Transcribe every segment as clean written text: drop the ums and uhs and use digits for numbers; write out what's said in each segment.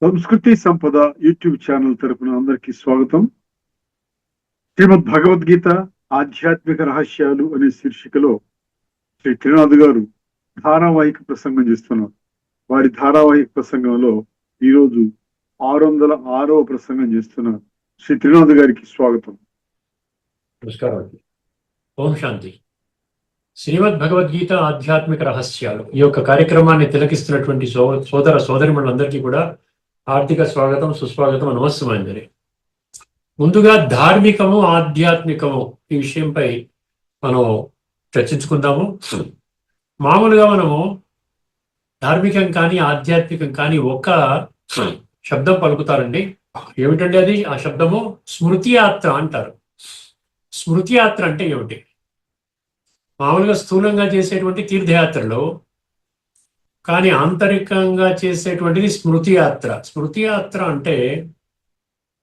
సంస్కృతి సంపద YouTube channel తరపున అందరికీ స్వాగతం. శ్రీమద్ భగవద్గీత ఆధ్యాత్మిక రహస్యాలు అనే శీర్షికలో శ్రీ త్రినాథ్ గారు ధారావాహిక ప్రసంగం చేస్తున్నారు. వారి ధారావాహిక ప్రసంగంలో ఈరోజు 606వ ప్రసంగం చేస్తున్నారు. శ్రీ త్రినాథ్ గారికి స్వాగతం. నమస్కారం. ఓం శాంతి. శ్రీమద్ భగవద్గీత ఆధ్యాత్మిక రహస్యాలు ఈ యొక్క కార్యక్రమాన్ని తిలకిస్తున్నటువంటి సోదర సోదరిమణులందరికీ కూడా ఆర్థిక స్వాగతం, సుస్వాగతం, నమస్సుమాంజలి. ముందుగా ధార్మికము ఆధ్యాత్మికము ఈ విషయంపై మనం చర్చించుకుందాము. మామూలుగా మనము ధార్మికం కానీ ఆధ్యాత్మికం కానీ ఒక్క శబ్దం పలుకుతారండి. ఏమిటండి అది? ఆ శబ్దము స్మృతి యాత్ర అంటారు. స్మృతి యాత్ర అంటే ఏమిటి? మామూలుగా స్థూలంగా చేసేటువంటి తీర్థయాత్రలు, కానీ ఆంతరికంగా చేసేటువంటిది స్మృతి యాత్ర. స్మృతి యాత్ర అంటే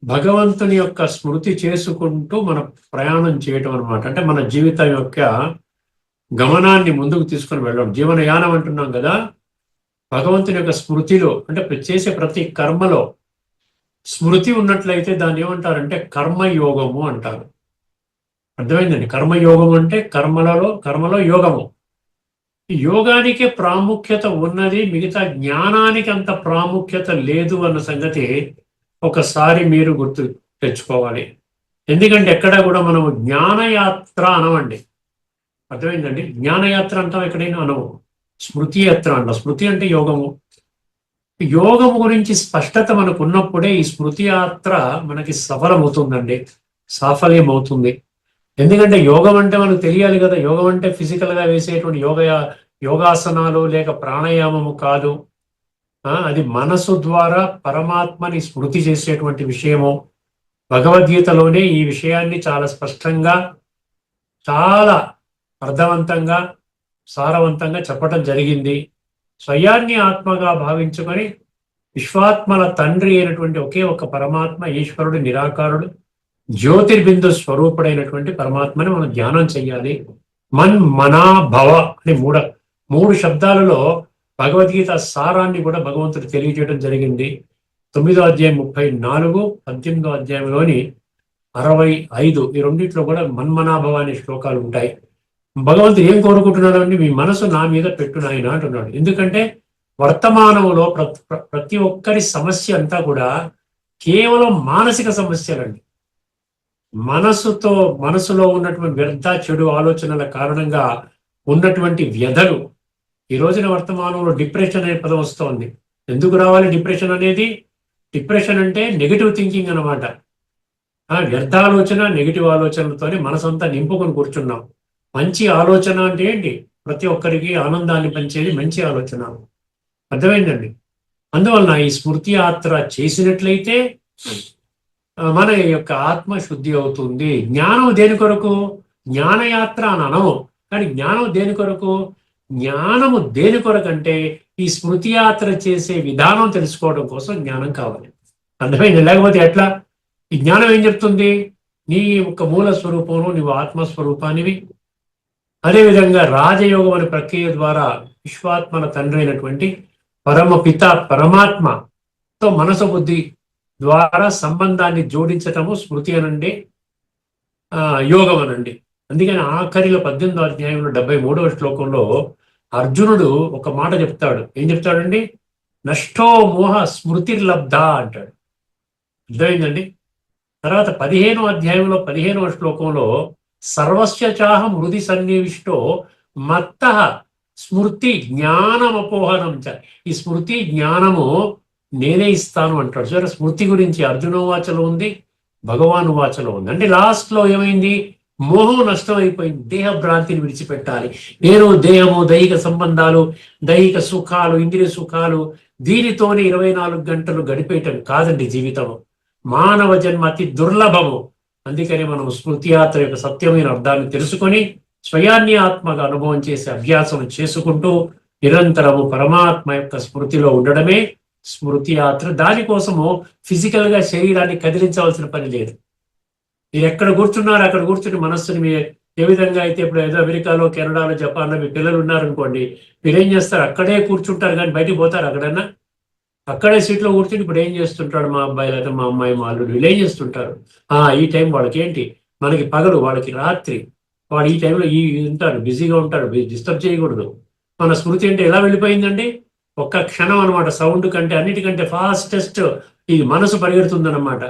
భగవంతుని యొక్క స్మృతి చేసుకుంటూ మన ప్రయాణం చేయటం అనమాట. అంటే మన జీవితం యొక్క గమనాన్ని ముందుకు తీసుకొని వెళ్ళడం. జీవనయానం అంటున్నాం కదా. భగవంతుని యొక్క స్మృతిలో అంటే చేసే ప్రతి కర్మలో స్మృతి ఉన్నట్లయితే దాన్ని ఏమంటారంటే కర్మయోగము అంటారు. అర్థమైందండి? కర్మయోగం అంటే కర్మలో యోగము. యోగానికి ప్రాముఖ్యత ఉన్నది, మిగతా జ్ఞానానికి అంత ప్రాముఖ్యత లేదు అన్న సంగతి ఒకసారి మీరు గుర్తు తెచ్చుకోవాలి. ఎందుకంటే ఎక్కడా కూడా మనము జ్ఞానయాత్ర అనవండి. అర్థమైందండి? జ్ఞానయాత్ర అంటాం, ఎక్కడైనా అనవు. స్మృతి యాత్ర అంట. స్మృతి అంటే యోగము. యోగము గురించి స్పష్టత మనకు ఉన్నప్పుడే ఈ స్మృతి యాత్ర మనకి సఫలమవుతుందండి, సాఫల్యం అవుతుంది. ఎందుకంటే యోగం అంటే మనకు తెలియాలి కదా. యోగం అంటే ఫిజికల్గా వేసేటువంటి యోగాసనాలు లేక ప్రాణాయామము కాదు. అది మనసు ద్వారా పరమాత్మని స్మృతి చేసేటువంటి విషయము. భగవద్గీతలోనే ఈ విషయాన్ని చాలా స్పష్టంగా, చాలా అర్థవంతంగా, సారవంతంగా చెప్పటం జరిగింది. స్వయాన్ని ఆత్మగా భావించుకొని విశ్వాత్మల తండ్రి అయినటువంటి ఒకే ఒక పరమాత్మ, ఈశ్వరుడు, నిరాకారుడు, జ్యోతిర్బిందు స్వరూపుడైనటువంటి పరమాత్మని మనం ధ్యానం చెయ్యాలి. మనా భవ అనే మూడు శబ్దాలలో భగవద్గీత సారాన్ని కూడా భగవంతుడు తెలియజేయడం జరిగింది. 9వ అధ్యాయం 34, 18వ అధ్యాయంలోని 65 ఈ రెండిట్లో కూడా మన్మనాభవ అనే శ్లోకాలు ఉంటాయి. భగవంతుడు ఏం కోరుకుంటున్నాడు అంటే మీ మనసు నా మీద పెట్టు నాయన అంటున్నాడు. ఎందుకంటే వర్తమానంలో ప్రతి ఒక్కరి సమస్య అంతా కూడా కేవలం మానసిక సమస్యలండి. మనసులో ఉన్నటువంటి వ్యర్థ చెడు ఆలోచనల కారణంగా ఉన్నటువంటి వ్యధలు. ఈ రోజున వర్తమానంలో డిప్రెషన్ అనే పదం వస్తోంది. ఎందుకు రావాలి డిప్రెషన్ అనేది? డిప్రెషన్ అంటే నెగిటివ్ థింకింగ్ అనమాట. వ్యర్థ ఆలోచన, నెగిటివ్ ఆలోచనలతోనే మనసంతా నింపుకొని కూర్చున్నాం. మంచి ఆలోచన అంటే ఏంటి? ప్రతి ఒక్కరికి ఆనందాన్ని పంచేది మంచి ఆలోచన. అర్థమైందండి? అందువలన ఈ స్మృతి యాత్ర చేసినట్లయితే మన యొక్క ఆత్మ శుద్ధి అవుతుంది. జ్ఞానం దేని కొరకు? జ్ఞానయాత్ర అని అనవు, కానీ జ్ఞానం దేని కొరకు? జ్ఞానము దేని కొరకు అంటే ఈ స్మృతి యాత్ర చేసే విధానం తెలుసుకోవడం కోసం జ్ఞానం కావాలి. అర్థమైంది? లేకపోతే ఎట్లా? ఈ జ్ఞానం ఏం చెప్తుంది? నీ యొక్క మూల స్వరూపంలో నీవు ఆత్మస్వరూపానివి. అదేవిధంగా రాజయోగం అనే ప్రక్రియ ద్వారా విశ్వాత్మల తండ్రి అయినటువంటి పరమపిత పరమాత్మతో మనసు బుద్ధి ద్వారా సంబంధాన్ని జోడించటము స్మృతి అనండి, యోగం అనండి. అందుకని ఆఖరిలో 18వ అధ్యాయంలో 73వ శ్లోకంలో అర్జునుడు ఒక మాట చెప్తాడు. ఏం చెప్తాడండి? నష్టో మోహ స్మృతిర్లబ్ధ అంటాడు. అర్థమైందండి? తర్వాత 15వ అధ్యాయంలో 15వ శ్లోకంలో సర్వస్య చాహం హృది సన్నివిష్టో మత్త స్మృతి జ్ఞానమపోహనం చ. ఈ స్మృతి జ్ఞానము నేనే ఇస్తాను అంటాడు. సరే, స్మృతి గురించి అర్జున వాచలో ఉంది, భగవాను వాచలో ఉంది. అంటే లాస్ట్ లో ఏమైంది? మోహం నష్టం అయిపోయింది. దేహ భ్రాంతిని విడిచిపెట్టాలి. నేను దేహము, దైహిక సంబంధాలు, దైహిక సుఖాలు, ఇంద్రియ సుఖాలు, దీనితోనే 24 గంటలు గడిపేయటం కాదండి జీవితం. మానవ జన్మ అతి దుర్లభము. అందుకని మనం స్మృతి యాత్ర యొక్క సత్యమైన అర్థాన్ని తెలుసుకొని స్వయాన్ని ఆత్మగా అనుభవం చేసే అభ్యాసం చేసుకుంటూ నిరంతరము పరమాత్మ యొక్క స్మృతిలో ఉండడమే స్మృతి యాత్ర. దానికోసము ఫిజికల్ గా శరీరాన్ని కదిలించవలసిన పని లేదు. మీరు ఎక్కడ కూర్చున్నారు అక్కడ కూర్చుని మనస్సుని ఏ విధంగా అయితే ఇప్పుడు ఏదో అమెరికాలో, కెనడాలో, జపాన్లో మీ పిల్లలు ఉన్నారనుకోండి, మీరు ఏం చేస్తారు? అక్కడే కూర్చుంటారు కానీ బయటికి పోతారు అక్కడన్నా? అక్కడే సీట్లో కూర్చుని ఇప్పుడు ఏం చేస్తుంటాడు మా అబ్బాయి లేదా మా అమ్మాయి మా అల్లుడు వీళ్ళు ఏం చేస్తుంటారు, ఈ టైం వాళ్ళకి ఏంటి, మనకి పగలు వాళ్ళకి రాత్రి, వాడు ఈ టైంలో ఉంటారు, బిజీగా ఉంటారు, డిస్టర్బ్ చేయకూడదు. మన స్మృతి అంటే ఎలా వెళ్ళిపోయిందండి, ఒక్క క్షణం అనమాట. సౌండ్ కంటే అన్నిటికంటే ఫాస్టెస్ట్ ఇది మనసు పరిగెడుతుందన్నమాట.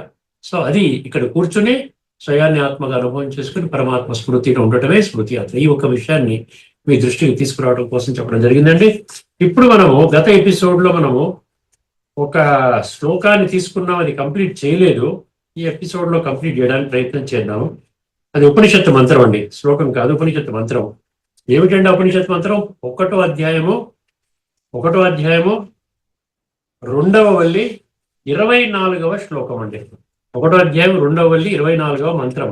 సో అది ఇక్కడ కూర్చుని స్వయాన్ని ఆత్మగా అనుభవం చేసుకుని పరమాత్మ స్మృతిలో ఉండటమే స్మృతి యాత్ర. ఈ ఒక్క విషయాన్ని మీ దృష్టికి తీసుకురావడం కోసం చెప్పడం జరిగిందండి. ఇప్పుడు మనము గత ఎపిసోడ్లో మనము ఒక శ్లోకాన్ని తీసుకున్నాం, అది కంప్లీట్ చేయలేదు. ఈ ఎపిసోడ్లో కంప్లీట్ చేయడానికి ప్రయత్నం చేద్దాము. అది ఉపనిషత్తు మంత్రం అండి, శ్లోకం కాదు, ఉపనిషత్తు మంత్రం. ఏమిటండి ఉపనిషత్తు మంత్రం? ఒకటో అధ్యాయము 2వ వల్లి 24వ శ్లోకం అండి. 1వ అధ్యాయం 2వ వల్లి 24వ మంత్రం.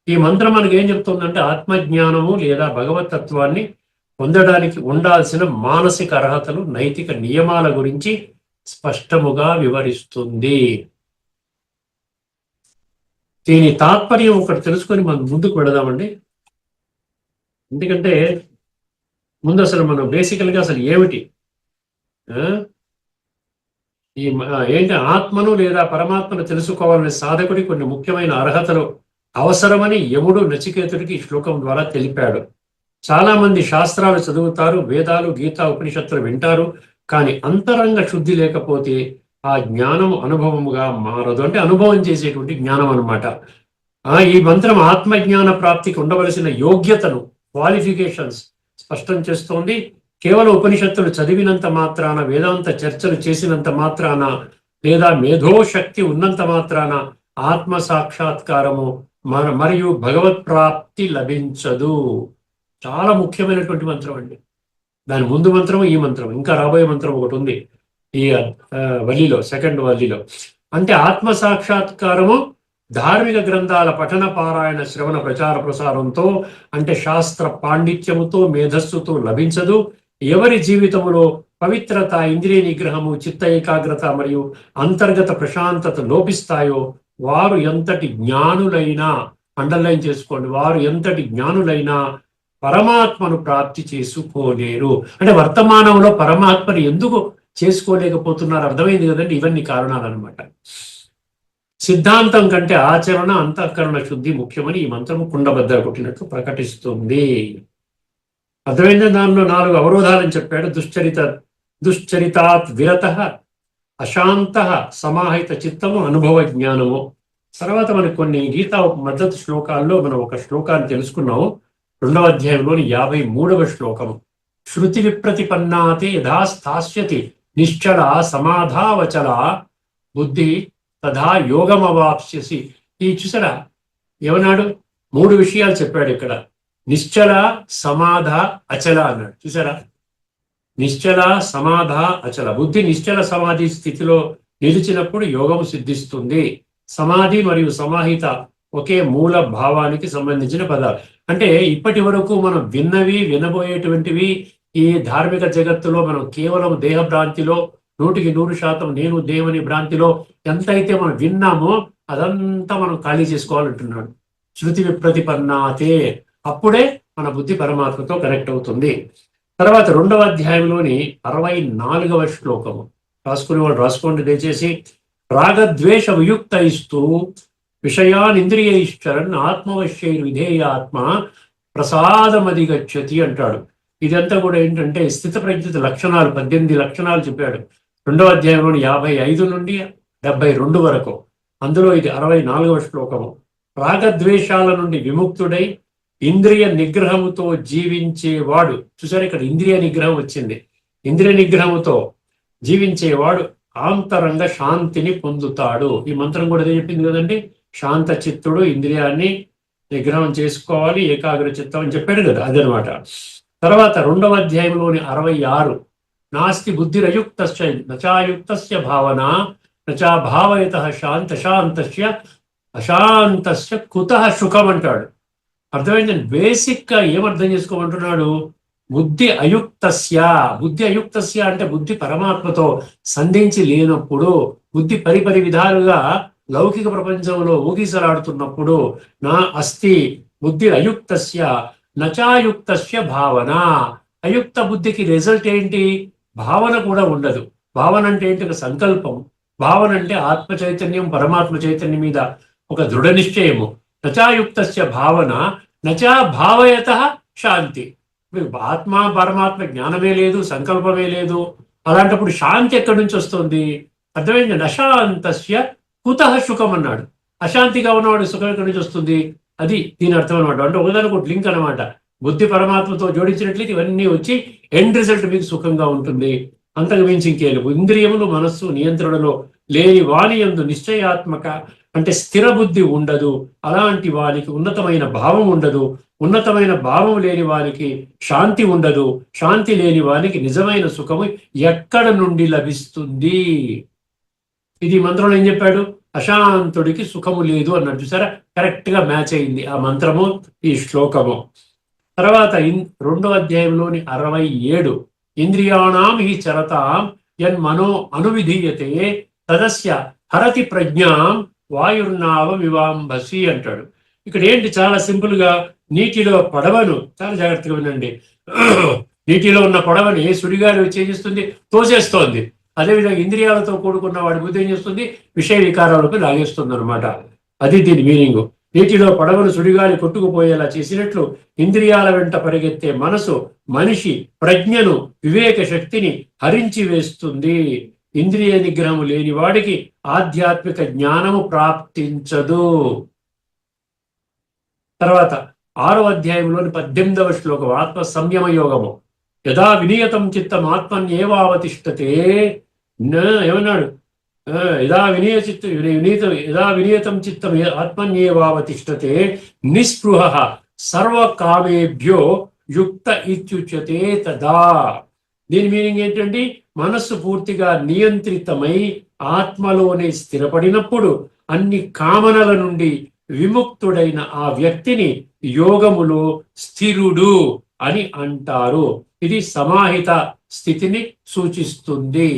ఈ మంత్రం మనకి ఏం చెప్తుందంటే ఆత్మజ్ఞానము లేదా భగవతత్వాన్ని పొందడానికి ఉండాల్సిన మానసిక అర్హతలు, నైతిక నియమాల గురించి స్పష్టముగా వివరిస్తుంది. దీని తాత్పర్యం ఒకటి తెలుసుకొని మనం ముందుకు వెళదామండి. ఎందుకంటే ముందు అసలు మనం బేసికల్గా అసలు ఏమిటి ఏంటి ఆత్మను లేదా పరమాత్మను తెలుసుకోవాలనే సాధకుడి కొన్ని ముఖ్యమైన అర్హతలు అవసరమని యముడు నచికేతుడికి ఈ శ్లోకం ద్వారా తెలిపాడు. చాలా మంది శాస్త్రాలు చదువుతారు, వేదాలు, గీతా, ఉపనిషత్తులు వింటారు, కానీ అంతరంగ శుద్ధి లేకపోతే ఆ జ్ఞానం అనుభవముగా మారదు. అంటే అనుభవం చేసేటువంటి జ్ఞానం అనమాట. ఈ మంత్రం ఆత్మజ్ఞాన ప్రాప్తికి ఉండవలసిన యోగ్యతను, క్వాలిఫికేషన్స్ స్పష్టం చేస్తోంది. కేవలం ఉపనిషత్తులు చదివినంత మాత్రాన, వేదాంత చర్చలు చేసినంత మాత్రాన, లేదా మేధోశక్తి ఉన్నంత మాత్రాన ఆత్మ సాక్షాత్కారము మరియు భగవత్ ప్రాప్తి లభించదు. చాలా ముఖ్యమైనటువంటి మంత్రం అండి. దాని ముందు మంత్రం, ఈ మంత్రం, ఇంకా రాబోయే మంత్రం ఒకటి ఉంది ఈ వల్లిలో, 2వ వల్లిలో. అంటే ఆత్మ సాక్షాత్కారము ధార్మిక గ్రంథాల పఠన, పారాయణ, శ్రవణ, ప్రచార ప్రసారంతో, అంటే శాస్త్ర పాండిత్యముతో, మేధస్సుతో లభించదు. ఎవరి జీవితములో పవిత్రత, ఇంద్రియ నిగ్రహము, చిత్త ఏకాగ్రత మరియు అంతర్గత ప్రశాంతత లోపిస్తాయో వారు ఎంతటి జ్ఞానులైనా, అండర్లైన్ చేసుకోండి, వారు ఎంతటి జ్ఞానులైనా పరమాత్మను ప్రాప్తి చేసుకోలేరు. అంటే వర్తమానంలో పరమాత్మను ఎందుకు చేసుకోలేకపోతున్నారు అర్థమైంది కదండి. ఇవన్నీ కారణాలు అనమాట. సిద్ధాంతం కంటే ఆచరణ, అంతఃకరణ శుద్ధి ముఖ్యమని ఈ మంత్రము కుండబద్దలు కొట్టినట్లు ప్రకటిస్తుంది. అర్థమైంది. దానిలో 4 అవరోధాలని చెప్పాడు. దుశ్చరితాత్ విరత, అశాంత, సమాహిత చిత్తము, అనుభవ జ్ఞానము. తర్వాత మనకు కొన్ని గీతా మద్దతు శ్లోకాల్లో మనం ఒక శ్లోకాన్ని తెలుసుకున్నాము. 2వ అధ్యాయంలోని 53వ శ్లోకము. శృతి విప్రతిపన్నాతే యథా స్థాస్యతి నిశ్చల సమాధావచల బుద్ధి తథా యోగమవాప్స్యసి. ఈ చూసారా ఏమన్నాడు? 3 విషయాలు చెప్పాడు ఇక్కడ. నిశ్చల, సమాధ, అచల అన్నాడు. చూసారా? నిశ్చల, సమాధ, అచల. బుద్ధి నిశ్చల సమాధి స్థితిలో నిలిచినప్పుడు యోగము సిద్ధిస్తుంది. సమాధి మరియు సమాహిత ఒకే మూల భావానికి సంబంధించిన పదాలు. అంటే ఇప్పటి వరకు మనం విన్నవి, వినబోయేటువంటివి ఈ ధార్మిక జగత్తులో మనం కేవలం దేహ భ్రాంతిలో 100% నేను దేవుని భ్రాంతిలో ఎంతైతే మనం విన్నామో అదంతా మనం ఖాళీ చేసుకోవాలంటున్నాడు. శృతి విప్రతిపన్నాతే, అప్పుడే మన బుద్ధి పరమాత్మతో కనెక్ట్ అవుతుంది. తర్వాత 2వ అధ్యాయంలోని 64వ శ్లోకము. రాసుకునే వాళ్ళు రాసుకోండి దయచేసి. రాగద్వేష వియుక్త ఇస్తూ విషయానింద్రియైశ్చరన్ ఆత్మవశ్యై విధేయాత్మ ప్రసాదమధిగచ్చతి అంటాడు. ఇదంతా కూడా ఏంటంటే స్థిత ప్రజ్ఞిత లక్షణాలు, 18 లక్షణాలు చెప్పాడు 2వ అధ్యాయంలోని 55 నుండి 72 వరకు. అందులో ఇది 64వ శ్లోకము. రాగద్వేషాల నుండి విముక్తుడై ఇంద్రియ నిగ్రహముతో జీవించేవాడు. చూసారు, ఇక్కడ ఇంద్రియ నిగ్రహం వచ్చింది. ఇంద్రియ నిగ్రహముతో జీవించేవాడు ఆంతరంగ శాంతిని పొందుతాడు. ఈ మంత్రం కూడా అదే చెప్పింది కదండి. శాంత చిత్తుడు ఇంద్రియాన్ని నిగ్రహం చేసుకోవాలి, ఏకాగ్ర చిత్తం అని చెప్పాడు కదా, అదనమాట. తర్వాత 2వ అధ్యాయంలోని 66. నాస్తి బుద్ధిరయుక్తస్య నచాయుక్తస్య భావన నచా భావయత శాంతస్య అశాంతస్య కుతః సుఖం అంటాడు. అర్థమైందండి. బేసిక్గా ఏమర్థం చేసుకోమంటున్నాడు? బుద్ధి అయుక్తస్య. బుద్ధి అయుక్తస్య అంటే బుద్ధి పరమాత్మతో సంధించి లేనప్పుడు, బుద్ధి పరిపరి విధాలుగా లౌకిక ప్రపంచంలో ఊగిసలాడుతున్నప్పుడు, నా అస్తి బుద్ధి అయుక్తస్య నచాయుక్తస్య భావన. అయుక్త బుద్ధికి రిజల్ట్ ఏంటి? భావన కూడా ఉండదు. భావన అంటే ఏంటి? ఒక సంకల్పం. భావన అంటే ఆత్మ చైతన్యం, పరమాత్మ చైతన్యం మీద ఒక దృఢ నిశ్చయము. నచాయుక్తస్య భావన నచా భావయత శాంతి. మీకు ఆత్మ పరమాత్మ జ్ఞానమే లేదు, సంకల్పమే లేదు. అలాంటప్పుడు శాంతి ఎక్కడి నుంచి వస్తుంది? అర్థమైంది? అశాంతస్య కుతః సుఖం అన్నాడు. అశాంతిగా ఉన్నవాడు సుఖం ఎక్కడి నుంచి వస్తుంది? అది దీని అర్థం అనమాట. అంటే ఒకదానికి లింక్ అనమాట. బుద్ధి పరమాత్మతో జోడించినట్లయితే ఇవన్నీ వచ్చి ఎండ్ రిజల్ట్ మీకు సుఖంగా ఉంటుంది. అంతకు మించి ఇంకేలు. ఇంద్రియములు మనస్సు నియంత్రణలో లేని వాని యందు నిశ్చయాత్మక అంటే స్థిర బుద్ధి ఉండదు. అలాంటి వానికి ఉన్నతమైన భావం ఉండదు. ఉన్నతమైన భావం లేని వానికి శాంతి ఉండదు. శాంతి లేని వానికి నిజమైన సుఖము ఎక్కడ నుండి లభిస్తుంది? ఇది మంత్రంలో ఏం చెప్పాడు? అశాంతుడికి సుఖము లేదు అన్నాడు. చూసారా? కరెక్ట్ గా మ్యాచ్ అయింది ఆ మంత్రము ఈ శ్లోకము. తర్వాత 2వ అధ్యాయంలోని 67 ఇంద్రియాణం హి చరతాం యన్మనో అనువిధీయతే తదస్య హరతి ప్రజ్ఞాం వాయుర్నావ వివాంభసి అంటాడు. ఇక్కడ ఏంటి? చాలా సింపుల్ గా నీటిలో పడవను, చాలా జాగ్రత్తగా వినండి, నీటిలో ఉన్న పడవని సుడిగాలి వచ్చి ఏం చేస్తుంది? తోసేస్తోంది. అదేవిధంగా ఇంద్రియాలతో కూడుకున్న వాడి బుద్ధి ఏం చేస్తుంది? విషయ వికారాలకు లాగేస్తుంది అనమాట. అది దీని మీనింగ్. నీటిలో పడవను సుడిగాలి కొట్టుకుపోయేలా చేసినట్లు ఇంద్రియాల వెంట పరిగెత్తే మనసు మనిషి ప్రజ్ఞను, వివేక శక్తిని హరించి వేస్తుంది. ఇంద్రియ నిగ్రహము లేని వాడికి ఆధ్యాత్మిక జ్ఞానము ప్రాప్తించదు. తర్వాత 6వ అధ్యాయంలోని 18వ శ్లోకం ఆత్మ సంయమ యోగము. యదా వినియతం చిత్తం ఆత్మన్యేవావతిష్టతే. ఏమన్నాడు? యదా వినియతం చిత్తం ఆత్మన్యేవావతిష్టతే నిస్పృహ సర్వకామేభ్యో యుక్త ఇత్యుచ్యతే తదా. దీని మీనింగ్ ఏంటండి? మనస్సు పూర్తిగా నియంత్రితమై ఆత్మలోనే స్థిరపడినప్పుడు అన్ని కామనల నుండి విముక్తుడైన ఆ వ్యక్తిని యోగములో స్థిరుడు అని అంటారు. ఇది సమాహిత స్థితిని సూచిస్తుంది.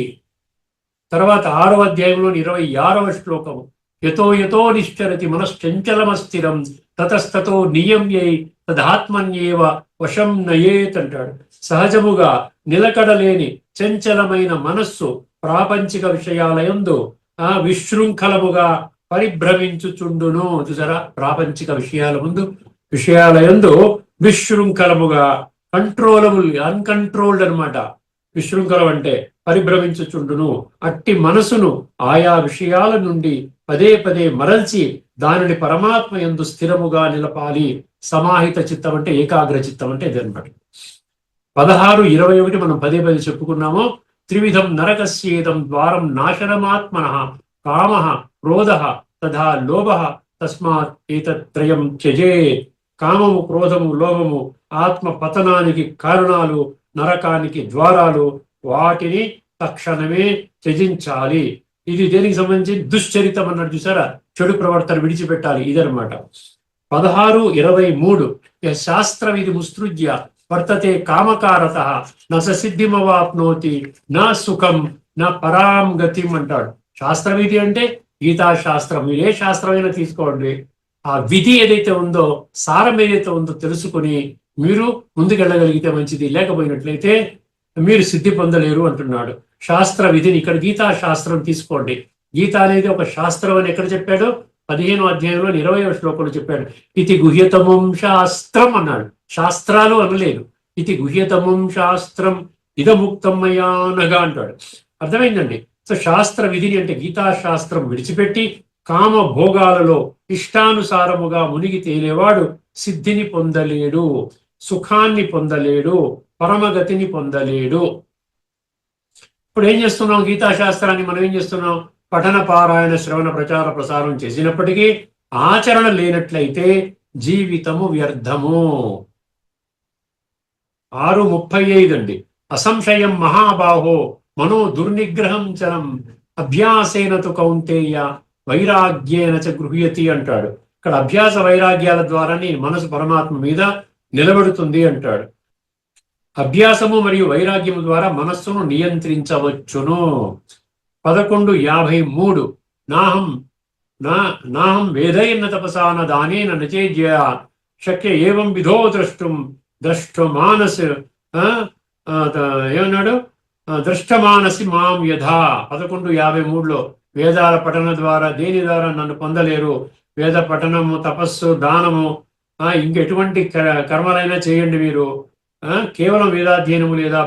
తర్వాత 6వ అధ్యాయంలోని 26వ శ్లోకము. యతో యతో నిశ్చరతి మనశ్చంచలమస్థిరం తతస్తతో నియమ్యై తదాత్మన్యేవ వశం నయేత్ అంటాడు. సహజముగా నిలకడలేని చంచలమైన మనస్సు ప్రాపంచిక విషయాలయందు విశృంఖలముగా పరిభ్రమించుచుండును. చూసారా? ప్రాపంచిక విషయాలయందు విశృంఖలముగా, కంట్రోలబుల్, అన్కంట్రోల్డ్ అనమాట. విశృంఖలం అంటే పరిభ్రమించుచుండును. అట్టి మనసును ఆయా విషయాల నుండి పదే పదే మరల్చి దానిని పరమాత్మ యందు స్థిరముగా నిలపాలి. సమాహిత చిత్తం అంటే ఏకాగ్ర చిత్తం అంటే ఇదనమాట. 16, 21 మనం పదే పదే చెప్పుకున్నాము. త్రివిధం నరకస్యేదం ద్వారం నాశనమాత్మనః కామః క్రోధః తథా లోభః తస్మాత్ ఏతత్రయం త్యజేత్. కామము, క్రోధము, లోభము ఆత్మ పతనానికి కారణాలు, నరకానికి ద్వారాలు. వాటిని తక్షణమే త్యజించాలి. ఇది దేనికి సంబంధించి? దుశ్చరితం అన్నాడు. చూసారా? చెడు ప్రవర్తన విడిచిపెట్టాలి. ఇదనమాట. 16, 23 శాస్త్రవిధి ముసృజ్య వర్తతే కామకారతః న స సిద్ధిమవాప్నోతి నా సుఖం నా పరాం గతిం అంటాడు. శాస్త్రవిధి అంటే గీతాశాస్త్రం. మీరు ఏ శాస్త్రమైనా తీసుకోండి, ఆ విధి ఏదైతే ఉందో, సారం ఏదైతే ఉందో తెలుసుకుని మీరు ముందుకెళ్ళగలిగితే మంచిది. లేకపోయినట్లయితే మీరు సిద్ధి పొందలేరు అంటున్నాడు. శాస్త్ర విధిని ఇక్కడ గీతాశాస్త్రం తీసుకోండి. గీత అనేది ఒక శాస్త్రం అని ఎక్కడ చెప్పాడు? 15వ అధ్యాయంలో 20వ శ్లోకంలో చెప్పాడు. ఇది గుహ్యతమం శాస్త్రం అన్నాడు. శాస్త్రాలు అనలేదు. ఇది గుహ్యతమం శాస్త్రం ఇదముక్తం మయానగా అంటాడు. అర్థమైందండి? సో శాస్త్ర విధిని అంటే గీతాశాస్త్రం విడిచిపెట్టి కామ భోగాలలో ఇష్టానుసారముగా మునిగి తేలేవాడు సిద్ధిని పొందలేడు, సుఖాన్ని పొందలేడు, పరమగతిని పొందలేడు. ఇప్పుడు ఏం చేస్తున్నాం? గీతాశాస్త్రాన్ని మనం ఏం చేస్తున్నాం? పఠన, పారాయణ, శ్రవణ, ప్రచార, ప్రసారం చేసినప్పటికీ ఆచరణ లేనట్లయితే జీవితము వ్యర్థము. 6:35 అండి. అసంశయం మహాబాహో మనో దుర్నిగ్రహం చలం అభ్యాసేన తు కౌంతేయ వైరాగ్యేన చ గృహ్యతి అంటాడు. ఇక్కడ అభ్యాస వైరాగ్యాల ద్వారానే మనసు పరమాత్మ మీద నిలబడుతుంది అంటాడు. అభ్యాసము మరియు వైరాగ్యము ద్వారా మనస్సును నియంత్రించవచ్చును. 11:53 నాహం వేదైర్న తపసాన దానేన నచేజ్య శక్య ఏవం విధో ద్రష్టుమానస్ ఏమన్నాడు? దృష్టమానసి మాం యథా 11:53లో వేదాల పఠన ద్వారా దేని ద్వారా నన్ను పొందలేరు. వేద పఠనము, తపస్సు, దానము, ఇంకెటువంటి కర్మలైనా చేయండి మీరు. కేవలం వేదాధ్యయనము లేదా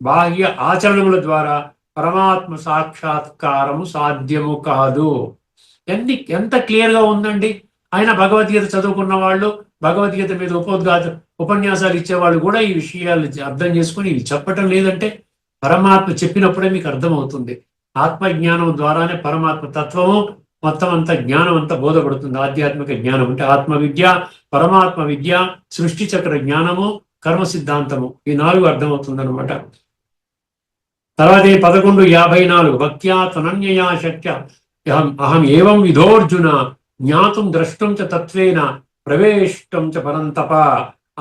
బాహ్య ఆచరణముల ద్వారా పరమాత్మ సాక్షాత్కారము సాధ్యము కాదు. ఎంత క్లియర్గా ఉందండి. ఆయన భగవద్గీత చదువుకున్న వాళ్ళు, భగవద్గీత మీద ఉపన్యాసాలు ఇచ్చేవాళ్ళు కూడా ఈ విషయాలు అర్థం చేసుకుని ఇవి చెప్పటం లేదంటే పరమాత్మ చెప్పినప్పుడే మీకు అర్థమవుతుంది. ఆత్మజ్ఞానం ద్వారానే పరమాత్మ తత్వము మొత్తం అంతా జ్ఞానం అంతా బోధపడుతుంది. ఆధ్యాత్మిక జ్ఞానం అంటే ఆత్మ విద్య, పరమాత్మ విద్య, సృష్టి చక్ర జ్ఞానము, కర్మ సిద్ధాంతము, ఈ 4 అర్థమవుతుంది అనమాట. తర్వాత 11:54 భక్త్యా తనన్యయా శక్య అహం ఏవం విధోర్జున జ్ఞాతుం ద్రష్టం చ తత్వేన ప్రవేష్టం చ పరంతప.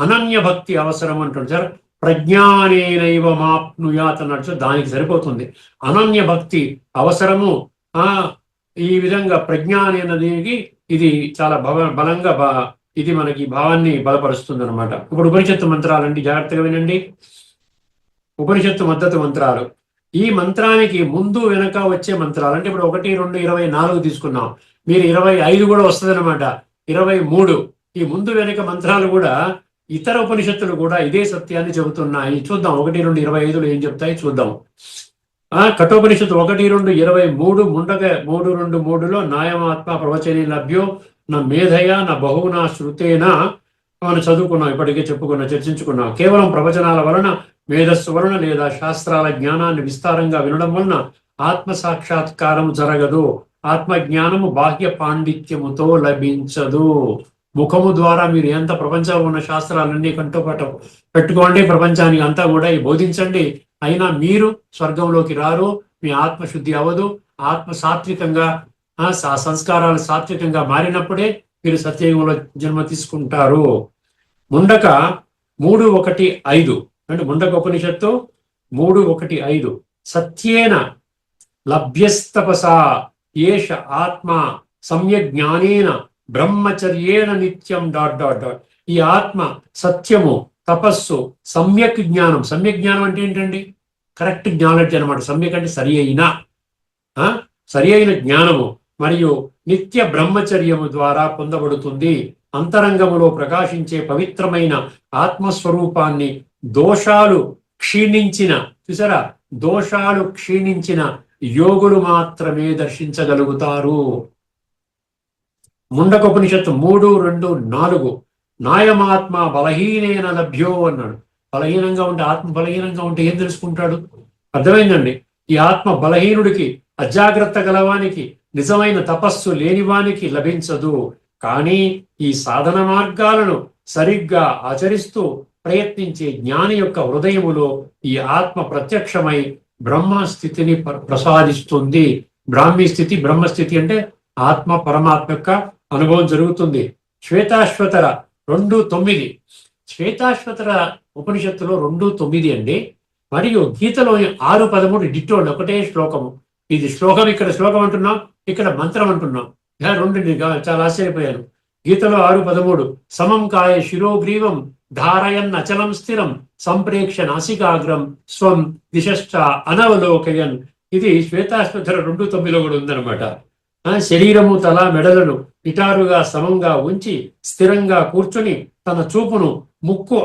అనన్య భక్తి అవసరం అంటాడు సార్. ప్రజ్ఞానేనైవ మాప్నుయాత్ అన్నట్టు దానికి సరిపోతుంది. అనన్య భక్తి అవసరము. ఈ విధంగా ప్రజ్ఞానేనదికి ఇది చాలా బలంగా ఇది మనకి భావాన్ని బలపరుస్తుంది అనమాట. ఇప్పుడు ఉపనిషత్తు మంత్రాలండి, జాగ్రత్తగా వినండి. ఉపనిషత్తు మద్దతు మంత్రాలు. ఈ మంత్రానికి ముందు వెనక వచ్చే మంత్రాలు అంటే ఇప్పుడు 1, 2, 24 తీసుకున్నాం. మీరు 25 కూడా వస్తుంది అనమాట. 23 ఈ ముందు వెనక మంత్రాలు కూడా ఇతర ఉపనిషత్తులు కూడా ఇదే సత్యాన్ని చెబుతున్నాయి. చూద్దాం 1, 2, 25లో ఏం చెప్తాయి చూద్దాం. కఠోపనిషత్తు 1, 2, 23 ముండక 3, 2, 3లో నాయమాత్మ ప్రవచనే లభ్యో నా మేధయ నా బహునా శృతేనా మనం చదువుకున్నాం, ఇప్పటికే చర్చించుకున్నాం. కేవలం ప్రవచనాల వలన, మేధస్సు వలన లేదా శాస్త్రాల జ్ఞానాన్ని విస్తారంగా వినడం వలన ఆత్మ సాక్షాత్కారం జరగదు. ఆత్మజ్ఞానము బాహ్య పాండిత్యముతో లభించదు. ముఖము ద్వారా మీరు ఎంత ప్రపంచంలో ఉన్న శాస్త్రాలన్నీ కంటోపాటు పెట్టుకోండి, ప్రపంచానికి అంతా కూడా బోధించండి, అయినా మీరు స్వర్గంలోకి రారు. మీ ఆత్మశుద్ధి అవ్వదు. ఆత్మ సాత్వికంగా, సంస్కారాలు సాత్వికంగా మారినప్పుడే మీరు సత్యయుగంలో జన్మ తీసుకుంటారు. ముండక 3:1-5 అంటే ముండక ఉపనిషత్తు 3:1-5 సత్యేన లభ్యస్తపసా ఏష ఆత్మ సమ్యక్ జ్ఞానేన బ్రహ్మచర్యేణ నిత్యం ... ఈ ఆత్మ సత్యము, తపస్సు, సమ్యక్ జ్ఞానం. సమ్యక్ జ్ఞానం అంటే ఏంటండి? కరెక్ట్ నాలెడ్జ్ అనమాట. సమ్యక్ అంటే సరి అయిన జ్ఞానము మరియు నిత్య బ్రహ్మచర్యము ద్వారా పొందబడుతుంది. అంతరంగములో ప్రకాశించే పవిత్రమైన ఆత్మస్వరూపాన్ని దోషాలు క్షీణించిన యోగులు మాత్రమే దర్శించగలుగుతారు. ముండకోపనిషత్తు 3:2-4 నాయమాత్మ బలహీనేన లభ్యో అన్నాడు. బలహీనంగా ఉంటే, ఆత్మ బలహీనంగా ఉంటే ఏం తెలుసుకుంటాడు? అర్థమైందండి. ఈ ఆత్మ బలహీనుడికి, అజాగ్రత్త గలవానికి, నిజమైన తపస్సు లేనివానికి లభించదు. కానీ ఈ సాధన మార్గాలను సరిగ్గా ఆచరిస్తూ ప్రయత్నించే జ్ఞాని యొక్క హృదయములో ఈ ఆత్మ ప్రత్యక్షమై బ్రహ్మస్థితిని ప్రసాదిస్తుంది. బ్రాహ్మీ స్థితి, బ్రహ్మస్థితి అంటే ఆత్మ పరమాత్మ యొక్క అనుభవం జరుగుతుంది. శ్వేతాశ్వతర 2:9 శ్వేతాశ్వతర ఉపనిషత్తులో 2:9 అండి. మరియు గీతలోని 6:13 డిట్టోండి, ఒకటే శ్లోకము. ఇది శ్లోకం, ఇక్కడ శ్లోకం అంటున్నాం, ఇక్కడ మంత్రం అంటున్నాం. రెండు చాలా ఆశ్చర్యపోయాను. గీతలో 6:13 సమం కాయ శిరోగ్రీవం ధారయన్ అచలం స్థిరం సంప్రేక్ష నాసికాగ్రం స్వం దిశశ్చ అనవలోకయన్. ఇది శ్వేతాశ్వతర 2:9లో కూడా ఉందన్నమాట. శరీరము, తల, మెడలను నిటారుగా సమంగా ఉంచి స్థిరంగా కూర్చుని తన చూపును ముక్కు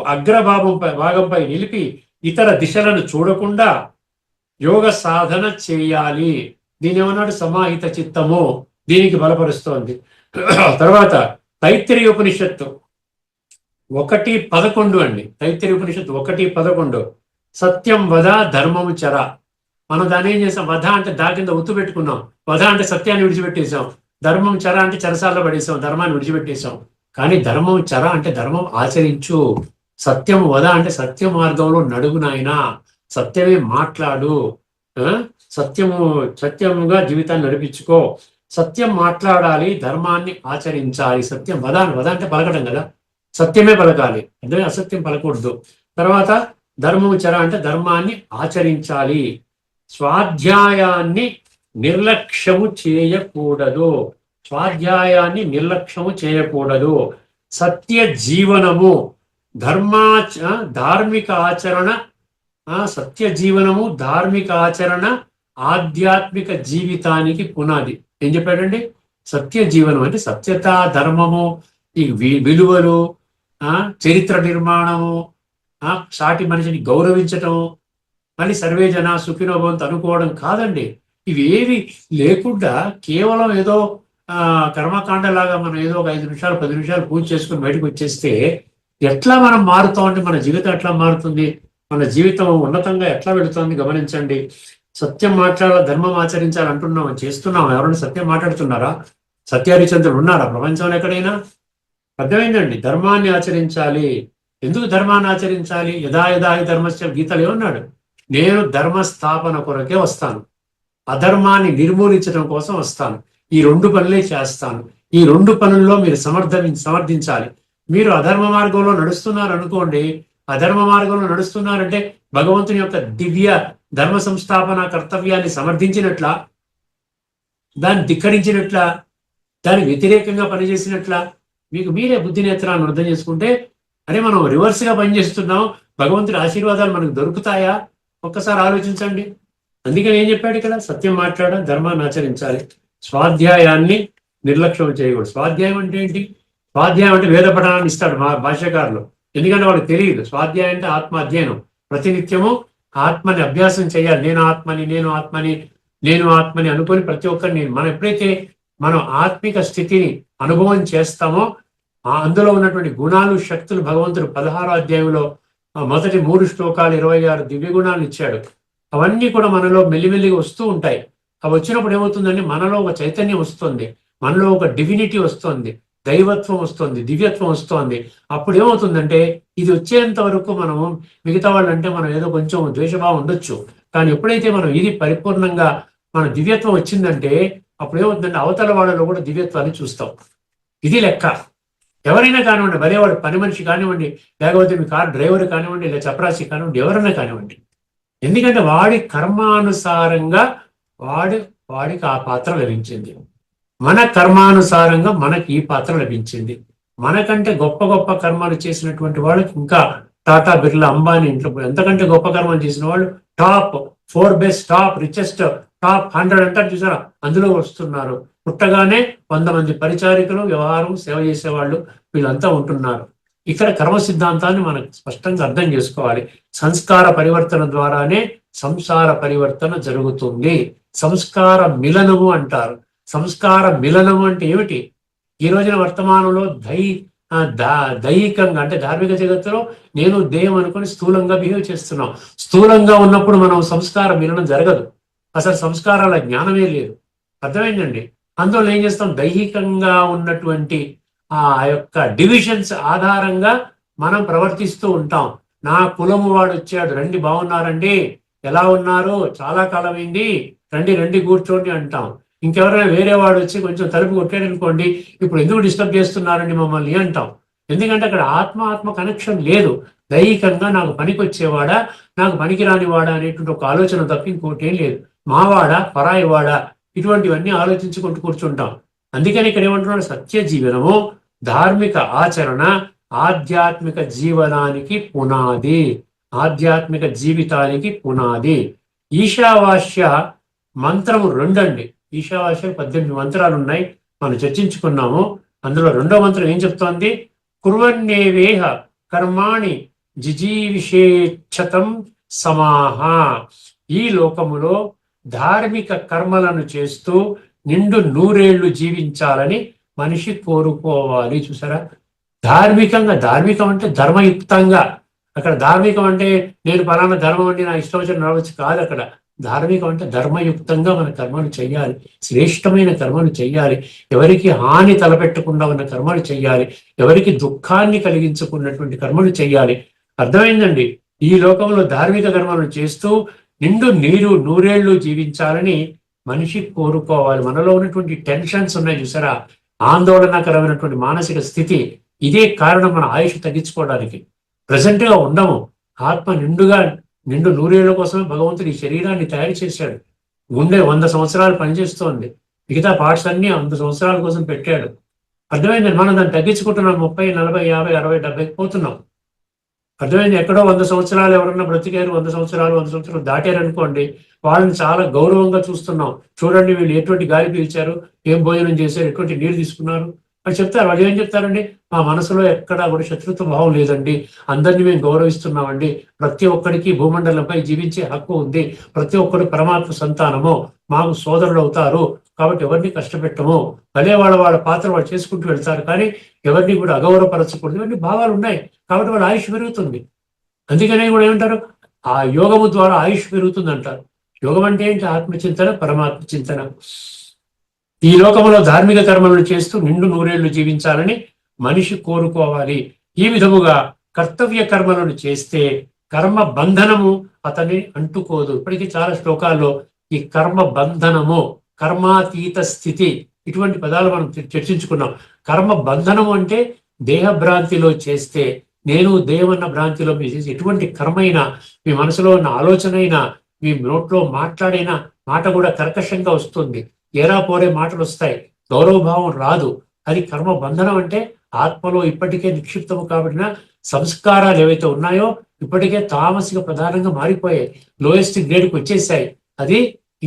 భాగంపై నిలిపి ఇతర దిశలను చూడకుండా యోగ సాధన చేయాలి. దీని ఏమన్నాడు? సమాహిత చిత్తము. దీనికి బలపరుస్తోంది. తర్వాత తైత్తిరీయ ఉపనిషత్తు 1:11 అండి. తైత్తిరీయ ఉపనిషత్తు 1:11 సత్యం వద ధర్మము చర. మనం దాన్ని ఏం చేసాం? వధ అంటే దా కింద ఒత్తు పెట్టుకున్నాం. వధ అంటే సత్యాన్ని విడిచిపెట్టేశాం. ధర్మం చర అంటే చెరసాల్లో పడేసాం, ధర్మాన్ని విడిచిపెట్టేశాం. కానీ ధర్మం చర అంటే ధర్మం ఆచరించు. సత్యం వద అంటే సత్య మార్గంలో నడుగు నాయనా, సత్యమే మాట్లాడు, సత్యముగా జీవితాన్ని నడిపించుకో. సత్యం మాట్లాడాలి, ధర్మాన్ని ఆచరించాలి. సత్యం వద అంటే పలకడం కదా, సత్యమే పలకాలి, అంటే అసత్యం పలకూడదు. తర్వాత ధర్మము చర అంటే ధర్మాన్ని ఆచరించాలి. స్వాధ్యాయాన్ని నిర్లక్ష్యము చేయకూడదు. సత్య జీవనము, ధార్మిక ఆచరణ సత్య జీవనము, ధార్మిక ఆచరణ, ఆధ్యాత్మిక జీవితానికి పునాది. ఏం చెప్పాడండి? సత్య జీవనం అంటే సత్యత, ధర్మము, ఈ విలువలు, చరిత్ర నిర్మాణము, సాటి మనిషిని గౌరవించటం, మళ్ళీ సర్వే జన సుఖినో భవంతు అనుకోవడం కాదండి. ఇవేవి లేకుండా కేవలం ఏదో కర్మకాండలాగా మనం ఏదో ఒక 5 నిమిషాలు 10 నిమిషాలు పూజ చేసుకుని బయటకు వచ్చేస్తే ఎట్లా మనం మారుతాం అంటే మన జీవితం ఎట్లా మారుతుంది, మన జీవితం ఉన్నతంగా ఎట్లా వెళుతుంది గమనించండి. సత్యం మాట్లాడాలి, ధర్మం ఆచరించాలి అంటున్నాం, చేస్తున్నాం. ఎవరైనా సత్యం మాట్లాడుతున్నారా? సత్యహరిచంద్రులు ఉన్నారా ప్రపంచంలో ఎక్కడైనా? అర్థమైందండి. ధర్మాన్ని ఆచరించాలి. ఎందుకు ధర్మాన్ని ఆచరించాలి? యథా యథా హి ధర్మస్య, గీతలో ఏమన్నాడు? నేను ధర్మ స్థాపన కొరకే వస్తాను, అధర్మాన్ని నిర్మూలించడం కోసం వస్తాను, ఈ 2 పనులే చేస్తాను. ఈ 2 పనుల్లో మీరు సమర్థించాలి. మీరు అధర్మ మార్గంలో నడుస్తున్నారు అనుకోండి, అధర్మ మార్గంలో నడుస్తున్నారంటే భగవంతుని యొక్క దివ్య ధర్మ సంస్థాపన కర్తవ్యాన్ని సమర్థించినట్ల, దాన్ని ధిక్కరించినట్ల, దానికి వ్యతిరేకంగా పనిచేసినట్ల. మీకు మీరే బుద్ధి నేత్రాన్ని అర్థం చేసుకుంటే, అరే మనం రివర్స్గా పనిచేస్తున్నాం, భగవంతుడి ఆశీర్వాదాలు మనకు దొరుకుతాయా? ఒక్కసారి ఆలోచించండి. అందుకని ఏం చెప్పాడు ఇక్కడ? సత్యం మాట్లాడ, ధర్మాన్ని ఆచరించాలి, స్వాధ్యాయాన్ని నిర్లక్ష్యం చేయకూడదు. స్వాధ్యాయం అంటే ఏంటి? స్వాధ్యాయం అంటే వేద పఠనాన్ని ఇస్తాడు మా భాష్యకారులు. ఎందుకంటే వాళ్ళకి తెలియదు. స్వాధ్యాయం అంటే ఆత్మ అధ్యయనం. ప్రతినిత్యము ఆత్మని అభ్యాసం చేయాలి. నేను ఆత్మని, నేను ఆత్మని, నేను ఆత్మని అనుకొని ప్రతి ఒక్కరిని మనం ఎప్పుడైతే మనం ఆత్మిక స్థితిని అనుభవం చేస్తామో, అందులో ఉన్నటువంటి గుణాలు, శక్తులు భగవంతుడు 16వ అధ్యాయంలో మొదటి 3 శ్లోకాలు 26 దివ్య గుణాలు ఇచ్చాడు. అవన్నీ కూడా మనలో మెల్లిమెల్లిగా వస్తూ ఉంటాయి. అవి వచ్చినప్పుడు ఏమవుతుందంటే మనలో ఒక చైతన్యం వస్తుంది, మనలో ఒక డివినిటీ వస్తుంది, దైవత్వం వస్తుంది, దివ్యత్వం వస్తుంది. అప్పుడు ఏమవుతుందంటే ఇది వచ్చేంత వరకు మనము మిగతా వాళ్ళంటే మనం ఏదో కొంచెం ద్వేషభావం ఉండొచ్చు, కానీ ఎప్పుడైతే మనం ఇది పరిపూర్ణంగా మన దివ్యత్వం వచ్చిందంటే అప్పుడు ఏమవుతుందంటే అవతల వాళ్ళలో కూడా దివ్యత్వాన్ని చూస్తాం. ఇది లెక్క. ఎవరైనా కానివ్వండి, భలేవాడు పని మనిషి కానివ్వండి, లేకపోతే మీ కార్ డ్రైవర్ కానివ్వండి, లేదా చపరాసి కానివ్వండి, ఎవరైనా కానివ్వండి, ఎందుకంటే వాడి కర్మానుసారంగా వాడికి ఆ పాత్ర లభించింది. మన కర్మానుసారంగా మనకి ఈ పాత్ర లభించింది. మనకంటే గొప్ప గొప్ప కర్మాలు చేసినటువంటి వాళ్ళకి, ఇంకా టాటా, బిర్లా, అంబానీ ఇంట్లో ఎంతకంటే గొప్ప కర్మాలు చేసిన వాళ్ళు top 4 best, top richest, top 100 అంటారు చూసారా, అందులో వస్తున్నారు. పుట్టగానే 100 మంది పరిచారికలు, వ్యవహారం, సేవ చేసేవాళ్ళు, వీళ్ళంతా ఉంటున్నారు. ఇక్కడ కర్మ సిద్ధాంతాన్ని మనకు స్పష్టంగా అర్థం చేసుకోవాలి. సంస్కార పరివర్తన ద్వారానే సంసార పరివర్తన జరుగుతుంది. సంస్కార మిలనము అంటారు. సంస్కార మిలనము అంటే ఏమిటి? ఈ రోజున వర్తమానంలో దైహికంగా అంటే ధార్మిక జగత్తులో నేను దేహం అనుకుని స్థూలంగా బిహేవ్ చేస్తున్నాం. స్థూలంగా ఉన్నప్పుడు మనం సంస్కార మిలనం జరగదు. అసలు సంస్కారాల జ్ఞానమే లేదు. అర్థమైందండి? అందువల్ల ఏం చేస్తాం? దైహికంగా ఉన్నటువంటి ఆ యొక్క డివిజన్స్ ఆధారంగా మనం ప్రవర్తిస్తూ ఉంటాం. నా కులము వాడు వచ్చాడు, రండి, బాగున్నారండి, ఎలా ఉన్నారు, చాలా కాలం అయింది, రండి రండి కూర్చోండి అంటాం. ఇంకెవరైనా వేరే వాడు వచ్చి కొంచెం తలుపు కొట్టాడు అనుకోండి, ఇప్పుడు ఎందుకు డిస్టర్బ్ చేస్తున్నారండి మమ్మల్ని అంటాం. ఎందుకంటే అక్కడ ఆత్మ కనెక్షన్ లేదు. దైహికంగా నాకు పనికి వచ్చేవాడా, నాకు పనికి రానివాడా అనేటువంటి ఒక ఆలోచన తప్ప ఇంకోటి ఏం లేదు. మావాడా, పరాయి వాడా, ఇటువంటివన్నీ ఆలోచించుకుంటూ కూర్చుంటాం. అందుకని ఇక్కడ ఏమంటున్నాడు? సత్య జీవనము, ధార్మిక ఆచరణ, ఆధ్యాత్మిక జీవనానికి పునాది, ఆధ్యాత్మిక జీవితానికి పునాది. ఈశావాస్య మంత్రము 2 అండి. ఈశావాస్య 18 మంత్రాలు ఉన్నాయి, మనం చర్చించుకున్నాము. అందులో 2వ మంత్రం ఏం చెప్తోంది? కుర్వన్నేవేహ కర్మాణి జిజీవిషేచ్ఛతం సమాహ. ఈ లోకములో ధార్మిక కర్మలను చేస్తూ నిండు 100 ఏళ్లు జీవించాలని మనిషి కోరుకోవాలి. చూసారా? ధార్మికం అంటే ధర్మయుక్తంగా. అక్కడ ధార్మికం అంటే నేను పలానా ధర్మం అండి, నా ఇష్టం వచ్చిన నడవచ్చు కాదు. అక్కడ ధార్మికం అంటే ధర్మయుక్తంగా మన కర్మలు చేయాలి, శ్రేష్టమైన కర్మలు చేయాలి, ఎవరికి హాని తలపెట్టకుండా ఉన్న కర్మలు చేయాలి, ఎవరికి దుఃఖాన్ని కలిగించుకున్నటువంటి కర్మలు చేయాలి. అర్థమైందండి? ఈ లోకంలో ధార్మిక కర్మలను చేస్తూ నిండు 100 ఏళ్లు జీవించాలని మనిషి కోరుకోవాలి. మనలో ఉన్నటువంటి టెన్షన్స్ ఉన్నాయి చూసారా, ఆందోళనకరమైనటువంటి మానసిక స్థితి, ఇదే కారణం మన ఆయుష్ తగ్గించుకోవడానికి. ప్రజెంట్గా ఉండము. ఆత్మ నిండు 100 ఏళ్ల కోసమే భగవంతుడు ఈ శరీరాన్ని తయారు చేశాడు. గుండె 100 సంవత్సరాలు పనిచేస్తోంది, మిగతా పార్ట్స్ అన్ని 100 సంవత్సరాల కోసం పెట్టాడు. అర్థమైందండి? మనం దాన్ని తగ్గించుకుంటున్నాం. 30, 40, 50, 60, 70 పోతున్నాం. అర్థమైంది. ఎక్కడో 100 సంవత్సరాలు ఎవరన్నా బ్రతికారు, 100 సంవత్సరాలు దాటారు అనుకోండి, వాళ్ళని చాలా గౌరవంగా చూస్తున్నాం. చూడండి వీళ్ళు ఎటువంటి గాలి పీల్చారు, ఏం భోజనం చేశారు, ఎటువంటి నీరు తీసుకున్నారు అని చెప్తారు. వాళ్ళు ఏం చెప్తారండి, మా మనసులో ఎక్కడా కూడా శత్రుత్వ భావం లేదండి, అందరినీ మేము గౌరవిస్తున్నామండి, ప్రతి ఒక్కరికి భూమండలంపై జీవించే హక్కు ఉంది, ప్రతి ఒక్కరు పరమాత్మ సంతానము, మాకు సోదరులు అవుతారు, కాబట్టి ఎవరిని కష్టపెట్టము, భలే వాళ్ళ పాత్ర వాళ్ళు చేసుకుంటూ వెళ్తారు, కానీ ఎవరిని కూడా అగౌరవపరచకూడదు, ఇవన్నీ భావాలు ఉన్నాయి. కాబట్టి వాళ్ళ ఆయుష్ పెరుగుతుంది. అందుకనే కూడా ఏమంటారు, ఆ యోగము ద్వారా ఆయుష్ పెరుగుతుంది అంటారు. యోగం అంటే ఏంటి? ఆత్మచింతన, పరమాత్మ చింతన. ఈ లోకంలో ధార్మిక కర్మలను చేస్తూ నిండు నూరేళ్లు జీవించాలని మనిషి కోరుకోవాలి. ఈ విధముగా కర్తవ్య కర్మలను చేస్తే కర్మ బంధనము అతన్ని అంటుకోదు. ఇప్పటికీ చాలా శ్లోకాల్లో ఈ కర్మ బంధనము, కర్మాతీత స్థితి, ఇటువంటి పదాలు మనం చర్చించుకున్నాం. కర్మ బంధనము అంటే దేహభ్రాంతిలో చేస్తే, నేను దేవన్న భ్రాంతిలో మీరు చేసి ఎటువంటి కర్మైనా, మీ మనసులో ఉన్న ఆలోచన అయినా, మీ నోట్లో మాట్లాడిన మాట కూడా కర్కశంగా వస్తుంది, ఏరా పోరే మాటలు వస్తాయి, గౌరవభావం రాదు. అది కర్మ బంధనం. అంటే ఆత్మలో ఇప్పటికే నిక్షిప్తము కాబడిన సంస్కారాలు ఏవైతే ఉన్నాయో ఇప్పటికే తామసిక ప్రధానంగా మారిపోయాయి, లోయెస్ట్ గ్రేడ్కి వచ్చేసాయి. అది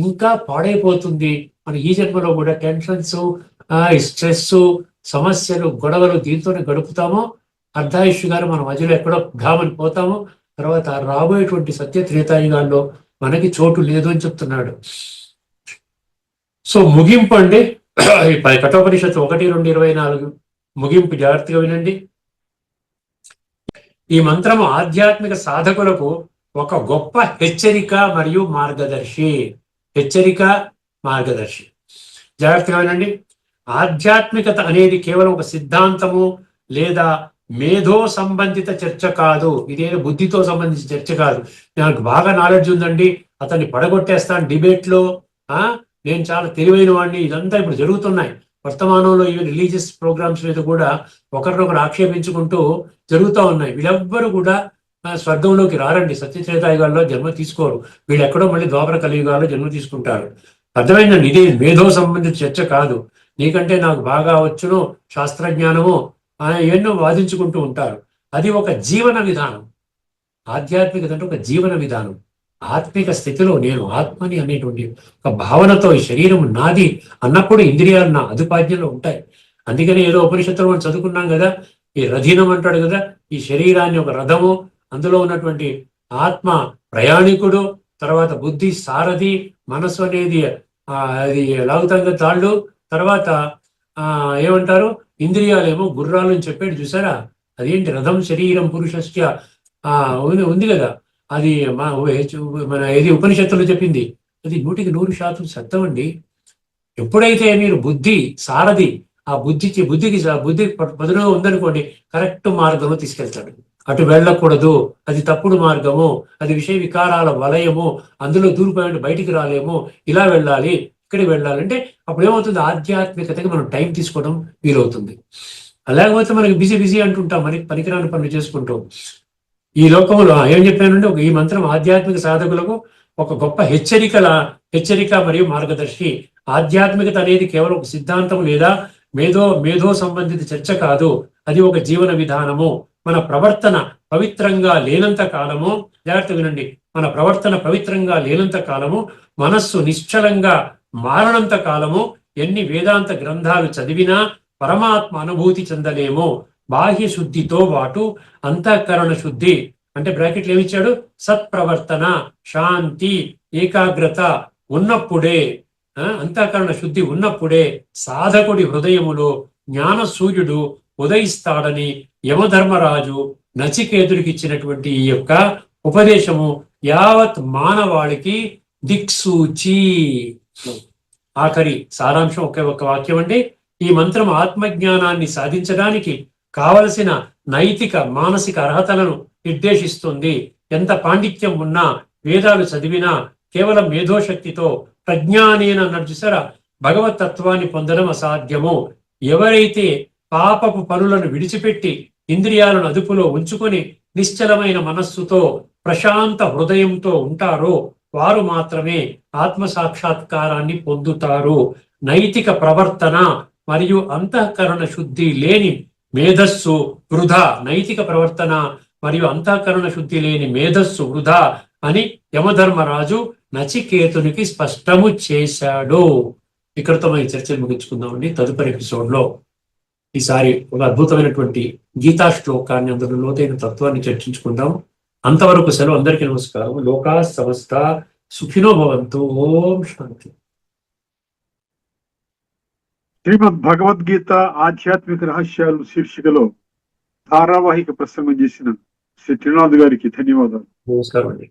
ఇంకా పాడైపోతుంది. మన ఈ జన్మలో కూడా టెన్షన్స్, స్ట్రెస్, సమస్యలు, గొడవలు దీంతోనే గడుపుతామో, అర్ధాయుష్గారు మన మధ్యలో ఎక్కడో ఘామని పోతాము. తర్వాత రాబోయేటువంటి సత్య త్రేతాయుగాల్లో మనకి చోటు లేదు అని చెప్తున్నాడు. సో ముగింపు అండి, కఠోపనిషత్తు 1:2:24 ముగింపు జాగ్రత్తగా వినండి. ఈ మంత్రము ఆధ్యాత్మిక సాధకులకు ఒక గొప్ప హెచ్చరిక మరియు మార్గదర్శి. హెచ్చరిక, మార్గదర్శి. జాగ్రత్తగా వినండి. ఆధ్యాత్మికత అనేది కేవలం ఒక సిద్ధాంతము లేదా మేధో సంబంధిత చర్చ కాదు. ఇదేదో బుద్ధితో సంబంధించిన చర్చ కాదు. నాకు బాగా నాలెడ్జ్ ఉందండి, అతన్ని పడగొట్టేస్తాను డిబేట్లో, నేను చాలా తెలివైన వాడిని, ఇదంతా ఇప్పుడు జరుగుతున్నాయి వర్తమానంలో. ఈవెన్ రిలీజియస్ ప్రోగ్రామ్స్ మీద కూడా ఒకరినొకరు ఆక్షేపించుకుంటూ జరుగుతూ ఉన్నాయి. వీళ్ళెవ్వరూ కూడా స్వర్గంలోకి రారండి, సత్యత్రేతాయుగాల్లో జన్మ తీసుకోరు. వీళ్ళు ఎక్కడో మళ్ళీ ద్వాపర కలియుగాల్లో జన్మ తీసుకుంటారు. అర్థమైందండి. ఇది మేధో సంబంధిత చర్చ కాదు. నీకంటే నాకు బాగా వచ్చును, శాస్త్రజ్ఞానము ఎన్నో వాదించుకుంటూ ఉంటారు. అది ఒక జీవన విధానం. ఆధ్యాత్మికత అంటే ఒక జీవన విధానం. ఆత్మిక స్థితిలో నేను ఆత్మని అనేటువంటి ఒక భావనతో ఈ శరీరం నాది అన్నప్పుడు ఇంద్రియాలు నా అదుపాజ్యంలో ఉంటాయి. అందుకని ఏదో ఉపనిషత్తులో మనం చదువుకున్నాం కదా, ఈ రథీనం అంటాడు కదా, ఈ శరీరాన్ని ఒక రథము, అందులో ఉన్నటువంటి ఆత్మ ప్రయాణికుడు, తర్వాత బుద్ధి సారథి, మనసు అనేది అది లాగుతంగ తాళ్ళు, తర్వాత ఏమంటారు ఇంద్రియాలేమో గుర్రాలు అని చెప్పాడు చూసారా. అదేంటి రథం శరీరం పురుషస్య ఉంది కదా, అది మన ఏది ఉపనిషత్తులో చెప్పింది, అది 100% సత్యం అండి. ఎప్పుడైతే మీరు బుద్ధి సారథి, ఆ బుద్ధికి పదునుగా ఉందనుకోండి, కరెక్ట్ మార్గంలో తీసుకెళ్తాడు. అటు వెళ్ళకూడదు, అది తప్పుడు మార్గము, అది విషయ వికారాల వలయము, అందులో దూరిపోయి బయటికి రాలేము, ఇలా వెళ్ళాలి, ఇక్కడికి వెళ్ళాలంటే అప్పుడు ఏమవుతుంది, ఆధ్యాత్మికతకి మనం టైం తీసుకోవడం వీలవుతుంది. లేకపోతే మనకి బిజీ అంటుంటాం, మనకి పనికిరాని పనులు చేసుకుంటాం. ఈ లోకంలో ఏం చెప్పానంటే, ఈ మంత్రం ఆధ్యాత్మిక సాధకులకు ఒక గొప్ప హెచ్చరిక మరియు మార్గదర్శి. ఆధ్యాత్మికత అనేది కేవలం ఒక సిద్ధాంతం లేదా మేధో సంబంధిత చర్చ కాదు, అది ఒక జీవన విధానము. మన ప్రవర్తన పవిత్రంగా లేనంత కాలము, జాగ్రత్త వినండి, మన ప్రవర్తన పవిత్రంగా లేనంత కాలము, మనస్సు నిశ్చలంగా మారనంత కాలము, ఎన్ని వేదాంత గ్రంథాలు చదివినా పరమాత్మ అనుభూతి చెందలేము. బాహ్య శుద్ధితో పాటు అంతఃకరణ శుద్ధి, అంటే బ్రాకెట్లు ఏమిచ్చాడు, సత్ప్రవర్తన, శాంతి, ఏకాగ్రత ఉన్నప్పుడే, అంతఃకరణ శుద్ధి ఉన్నప్పుడే సాధకుడి హృదయములో జ్ఞాన సూర్యుడు ఉదయిస్తాడని యమధర్మరాజు నచికేతుడికి ఇచ్చినటువంటి ఈ యొక్క ఉపదేశము యావత్ మానవాళికి దిక్సూచి. ఆఖరి సారాంశం ఒక వాక్యం అండి. ఈ మంత్రం ఆత్మజ్ఞానాన్ని సాధించడానికి కావలసిన నైతిక మానసిక అర్హతలను నిర్దేశిస్తుంది. ఎంత పాండిత్యం ఉన్నా, వేదాలు చదివినా కేవలం మేధోశక్తితో ప్రజ్ఞానేన అన్నాడు చూసారా, భగవత్ తత్వాన్ని పొందడం అసాధ్యము. ఎవరైతే పాపపు పనులను విడిచిపెట్టి ఇంద్రియాలను అదుపులో ఉంచుకొని నిశ్చలమైన మనస్సుతో ప్రశాంత హృదయంతో ఉంటారో వారు మాత్రమే ఆత్మ సాక్షాత్కారాన్ని పొందుతారు. నైతిక ప్రవర్తన మరియు అంతఃకరణ శుద్ధి లేని మేధస్సు వృధా. నైతిక ప్రవర్తన మరియు అంతఃకరణ శుద్ధి లేని మేధస్సు వృధా అని యమధర్మరాజు నచికేతునికి స్పష్టము చేశాడు. ఇక్కడతో ఈ చర్చలు ముగించుకుందామండి. తదుపరి ఎపిసోడ్ లో ఈసారి ఒక అద్భుతమైనటువంటి గీతా శ్లోకాన్ని, అందులో లోతైన తత్వాన్ని చర్చించుకుందాం. అంతవరకు సెలవు. అందరికీ నమస్కారం. లోకా సమస్త సుఖినో భవంతు. ఓం శాంతి. శ్రీమద్ భగవద్గీత ఆధ్యాత్మిక రహస్యాలు శీర్షికలో ధారావాహిక ప్రసంగం చేసిన శ్రీ త్రినాథ్ గారికి ధన్యవాదాలు. నమస్కారం అండి.